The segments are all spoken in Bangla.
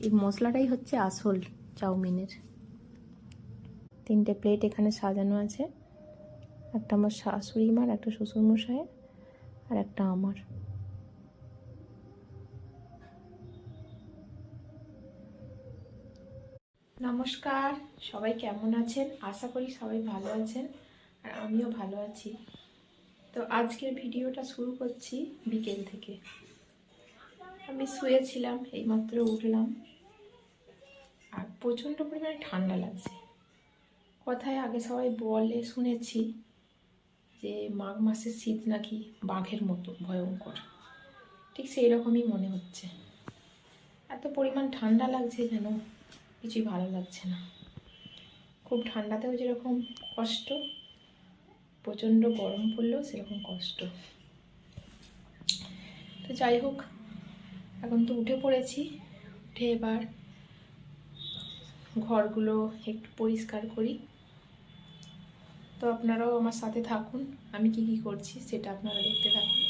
এই মশলাটাই হচ্ছে আসল চাউমিনের। 3টে প্লেট এখানে সাজানো আছে, একটা আমার শাশুড়ি মার, একটা শ্বশুরমশাইয়ের, আর একটা আমার। নমস্কার, সবাই কেমন আছেন? আশা করি সবাই ভালো আছেন, আর আমিও ভালো আছি। তো আজকের ভিডিওটা শুরু করছি বিকেল থেকে। আমি শুয়েছিলাম, এইমাত্র উঠলাম, আর প্রচণ্ড পরিমাণে ঠান্ডা লাগছে। কথায় আগে সবাই বলে শুনেছি যে মাঘ মাসের শীত নাকি বাঘের মতো ভয়ঙ্কর, ঠিক সেই রকমই মনে হচ্ছে। এত পরিমাণ ঠান্ডা লাগছে যেন কিছুই ভালো লাগছে না। খুব ঠান্ডাতেও যেরকম কষ্ট, প্রচণ্ড গরম পড়লেও সেরকম কষ্ট। তো যাই হোক, এখন তো উঠে পড়েছি। উঠে এবার ঘরগুলো একটু পরিষ্কার করি। তো আপনারাও আমার সাথে থাকুন, আমি কি কি করছি সেটা আপনারা দেখতে থাকুন।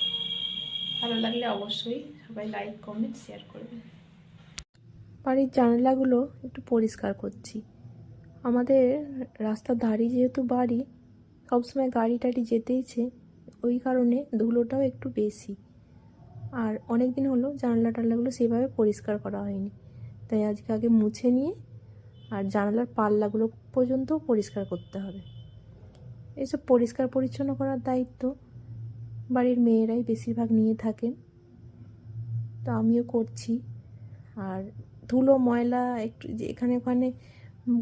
ভালো লাগলে অবশ্যই সবাই লাইক, কমেন্ট, শেয়ার করবেন। বাড়ির জানলাগুলো একটু পরিষ্কার করছি। আমাদের রাস্তার ধারে যেহেতু বাড়ি, সবসময় গাড়ি টাড়ি যেতেইছে, ওই কারণে ধুলোটাও একটু বেশি। আর অনেক দিন হলো জানলা টানলাগুলো সেভাবে পরিষ্কার করা হয়নি, তাই আজকে আগে মুছে নিয়ে আর জানলার পাল্লাগুলো পর্যন্ত পরিষ্কার করতে হবে। এসব পরিষ্কার পরিচ্ছন্ন করার দায়িত্ব বাড়ির মেয়েরাই বেশিরভাগ নিয়ে থাকেন, তো আমিও করছি। আর ধুলো ময়লা একটু যে এখানে ওখানে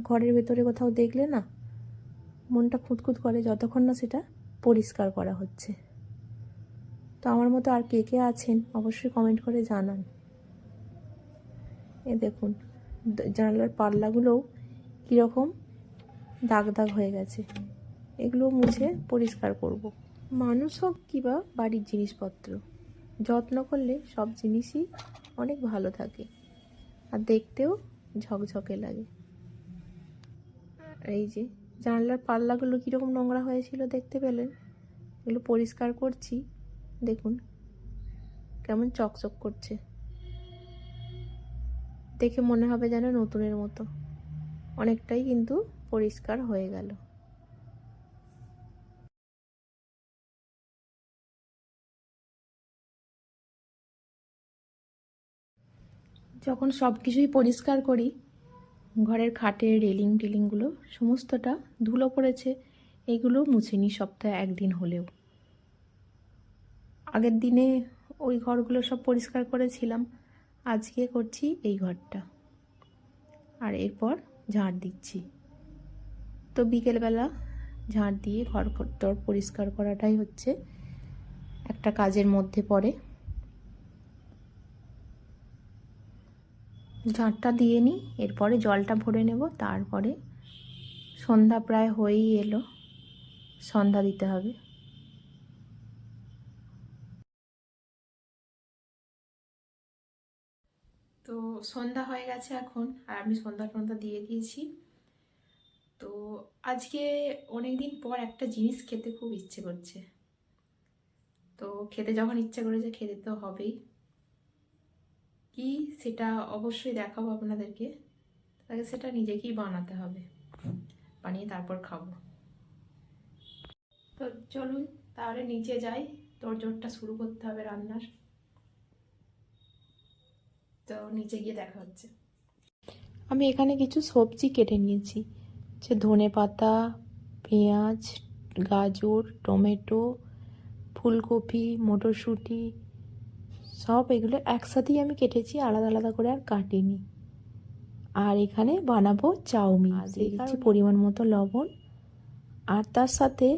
ঘরের ভেতরে কোথাও দেখলে না মনটা খুঁতখুত করে, যতক্ষণ না সেটা পরিষ্কার করা হচ্ছে। তো আমার মতো আর কে কে আছেন অবশ্যই কমেন্ট করে জানান। এ দেখুন, জানলার পাল্লাগুলোও কীরকম দাগ দাগ হয়ে গেছে, এগুলো মুছে পরিষ্কার করব। মানুষ হোক কিংবা বাড়ির জিনিসপত্র, যত্ন করলে সব জিনিসই অনেক ভালো থাকে আর দেখতেও ঝকঝকে লাগে। এই যে জানলার পাল্লাগুলো কীরকম নোংরা হয়েছিল দেখতে পেলেন, এগুলো পরিষ্কার করছি। দেখুন কেমন চকচক করছে, দেখে মনে হবে যেন নতুনের মতো। অনেকটাই কিন্তু পরিষ্কার হয়ে গেল। যখন সব কিছুই পরিষ্কার করি, ঘরের খাটের রেলিং টেলিংগুলো সমস্তটা ধুলো পড়েছে, এগুলো মুছে নিই সপ্তাহে একদিন হলেও। আগের দিনে ওই ঘরগুলো সব পরিষ্কার করেছিলাম, আজকে করছি এই ঘরটা, আর এরপর ঝাড় দিচ্ছি। তো বিকেলবেলা ঝাড় দিয়ে ঘর দর পরিষ্কার করাটাই হচ্ছে একটা কাজের মধ্যে পড়ে। ঝাড়টা দিয়ে নিই, এরপরে জলটা ভরে নেব, তারপরে সন্ধ্যা প্রায় হয়েই এলো, সন্ধ্যা দিতে হবে। তো সন্ধ্যা হয়ে গেছে এখন, আর আমি সন্ধ্যা দিয়ে দিয়েছি। তো আজকে অনেক দিন পর একটা জিনিস খেতে খুব ইচ্ছে করছে। তো খেতে যখন ইচ্ছে করেছে খেতে তো হবেই। কি সেটা অবশ্যই দেখাবো আপনাদেরকে, তাহলে সেটা নিজেকেই বানাতে হবে, বানিয়ে তারপর খাবো। তো চলুন তাহলে নিচে যাই, তোড়জোড়টা শুরু করতে হবে রান্নার। তো নিচে গিয়ে দেখা হচ্ছে। আমি এখানে কিছু সবজি কেটে নিয়েছি, যে ধনে পাতা, পেঁয়াজ, গাজর, টমেটো, ফুলকপি, মটরশুঁটি, সব এগুলো একসাথেই আমি কেটেছি, আলাদা আলাদা করে আর কাটিনি। আর এখানে বানাবো চাউমিন, দিয়ে দিচ্ছি পরিমাণ মতো লবণ, আর তার সাথে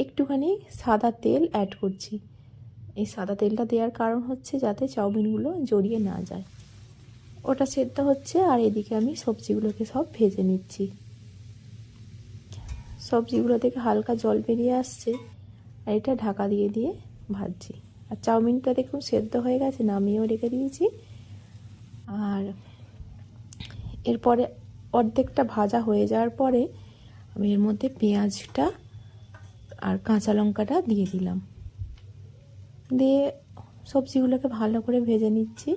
একটুখানি সাদা তেল অ্যাড করছি। এই সাদা তেলটা দেওয়ার কারণ হচ্ছে যাতে চাউমিনগুলো জড়িয়ে না যায়। ওটা সেদ্ধ হচ্ছে, আর এদিকে আমি সবজিগুলোকে সব ভেজে নিচ্ছি। সবজিগুলো থেকে হালকা জল বেরিয়ে আসছে, আর এটা ঢাকা দিয়ে দিয়ে ভাজছি। আর চাউমিনটা দেখুন সেদ্ধ হয়ে গেছে, নামিয়েও রেখে দিয়েছি। আর এরপরে অর্ধেকটা ভাজা হয়ে যাওয়ার পরে আমি এর মধ্যে পেঁয়াজটা আর কাঁচা লঙ্কাটা দিয়ে দিলাম, দিয়ে সবজিগুলোকে ভালো করে ভেজে নিচ্ছি।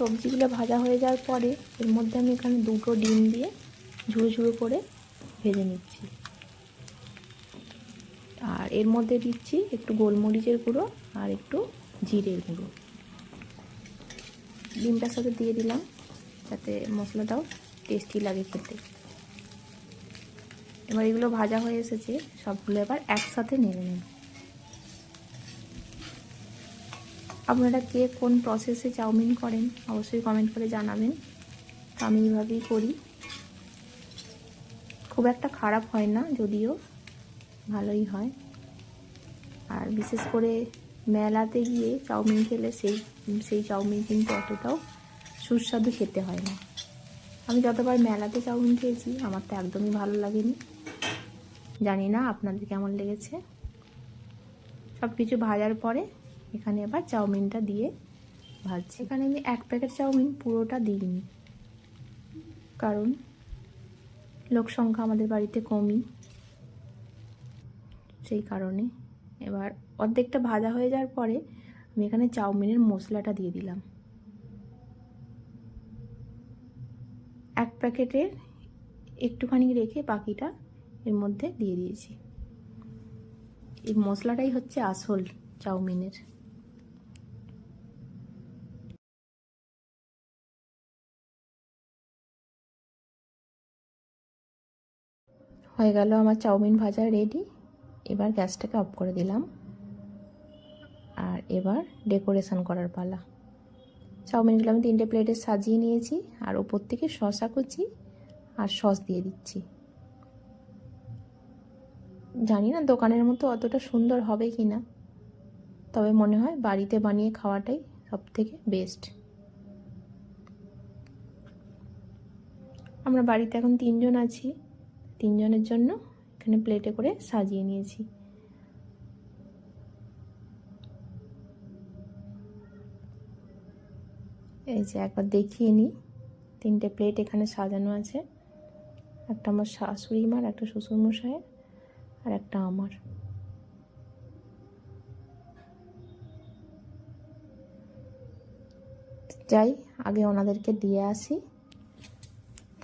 সবজিগুলো ভাজা হয়ে যাওয়ার পরে এর মধ্যে আমি এখানে 2টো ডিম দিয়ে ঝুড়ো ঝুড়ো করে ভেজে নিচ্ছি। আর এর মধ্যে দিচ্ছি একটু গোলমরিচের গুঁড়ো আর একটু জিরের গুঁড়ো। ডিমটার সাথে দিয়ে দিলাম যাতে মশলাটাও টেস্টি লাগে খেতে। এবার এগুলো ভাজা হয়ে এসেছে, সবগুলো এবার একসাথে নেড়ে নেব। আপনারা কে কোন প্রসেসে চাউমিন করেন অবশ্যই কমেন্ট করে জানাবেন। তো আমি এইভাবেই করি, খুব একটা খারাপ হয় না, যদিও ভালোই হয়। আর বিশেষ করে মেলাতে গিয়ে চাউমিন খেলে সেই চাউমিন কিন্তু অতটাও সুস্বাদু খেতে হয় না। আমি যতবার মেলাতে চাউমিন খেয়েছি আমার তো একদমই ভালো লাগেনি। জানি না আপনাদের কেমন লেগেছে। সব কিছু ভাজার পরে এখানে এবার চাউমিনটা দিয়ে ভাজছি। এখানে আমি 1 প্যাকেট চাউমিন পুরোটা দিইনি, কারণ লোক সংখ্যা আমাদের বাড়িতে কমই, সেই কারণে। এবার অর্ধেকটা ভাজা হয়ে যাওয়ার পরে আমি এখানে চাউমিনের মশলাটা দিয়ে দিলাম। 1 প্যাকেটের একটুখানি রেখে বাকিটা এর মধ্যে দিয়ে দিয়েছি। এই মশলাটাই হচ্ছে আসল চাউমিনের। হয়ে গেল আমার চাউমিন ভাজা রেডি। এবার গ্যাসটাকে অফ করে দিলাম। আর এবার ডেকোরেশন করার পালা। চাউমিনগুলো আমি 3টে প্লেটে সাজিয়ে নিয়েছি আর ওপর থেকে শসা কুচি আর সস দিয়ে দিচ্ছি। জানি না দোকানের মতো অতটা সুন্দর হবে কি না, তবে মনে হয় বাড়িতে বানিয়ে খাওয়াটাই সবথেকে বেস্ট। আমরা বাড়িতে এখন 3 জন আছি, 3 জনের জন্য এখানে প্লেটে করে সাজিয়ে নিয়েছি। এই যে একবার দেখিয়ে নিই, 3টে প্লেট এখানে সাজানো আছে। একটা আমার শাশুড়ি মার, একটা শ্বশুরমশাইয়ের আর একটা আমার। যাই আগে ওনাদেরকে দিয়ে আসি,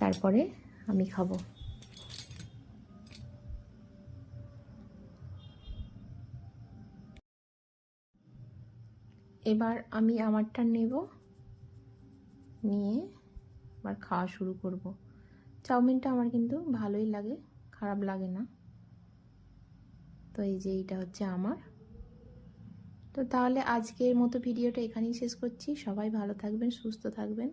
তারপরে আমি খাবো। এবার আমি আমারটা নেব, নিয়ে এবার খাওয়া শুরু করব। চাউমিনটা আমার কিন্তু ভালোই লাগে, খারাপ লাগে না। তো এই যে এইটা হচ্ছে আমার। তো তাহলে আজকের মতো ভিডিওটা এখানেই শেষ করছি। সবাই ভালো থাকবেন, সুস্থ থাকবেন।